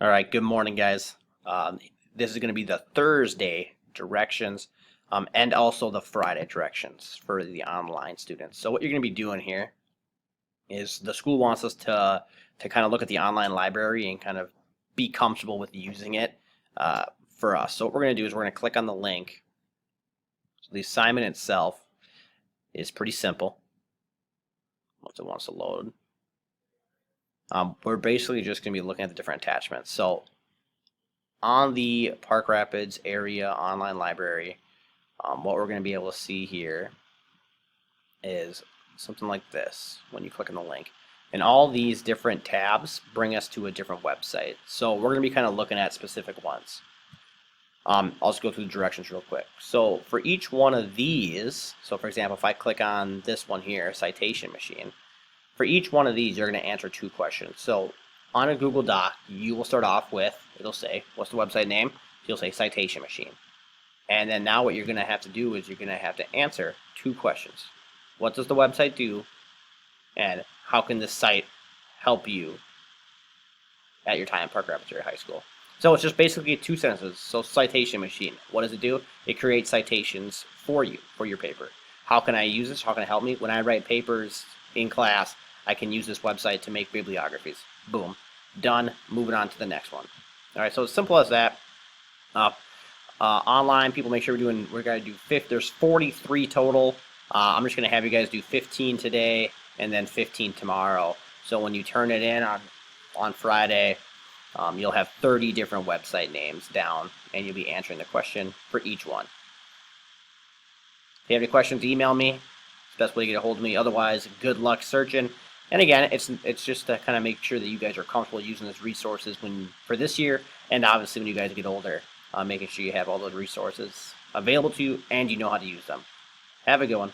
All right, good morning, guys. This is going to be the Thursday directions and also the Friday directions for the online students. So what you're going to be doing here is the school wants us to kind of look at the online library and kind of be comfortable with using it for us. So what we're going to do is we're going to click on the link. So the assignment itself is pretty simple once it wants to load. We're basically just going to be looking at the different attachments. So on the Park Rapids area online library, what we're going to be able to see here is something like this when you click on the link. And all these different tabs bring us to a different website. So we're going to be kind of looking at specific ones. I'll just go through the directions real quick. So for each one of these, so for example, if I click on this one here, citation machine, for each one of these, you're going to answer 2 questions. So on a Google Doc, you will start off with, it'll say, what's the website name? You'll say citation machine. And then now what you're going to have to do is you're going to have to answer 2 questions. What does the website do? And how can this site help you at your time at Park Rapids Area High School? So it's just basically 2 sentences. So citation machine, what does it do? It creates citations for you, for your paper. How can I use this? How can it help me? When I write papers in class, I can use this website to make bibliographies. Boom. Done. Moving on to the next one. All right, so it's simple as that. Online, people make sure we're going to do there's 43 total. I'm just going to have you guys do 15 today and then 15 tomorrow. So when you turn it in on Friday, you'll have 30 different website names down, and you'll be answering the question for each one. If you have any questions, email me. It's the best way to get a hold of me. Otherwise, good luck searching. And again, it's just to kind of make sure that you guys are comfortable using these resources for this year, and obviously when you guys get older, making sure you have all those resources available to you and you know how to use them. Have a good one.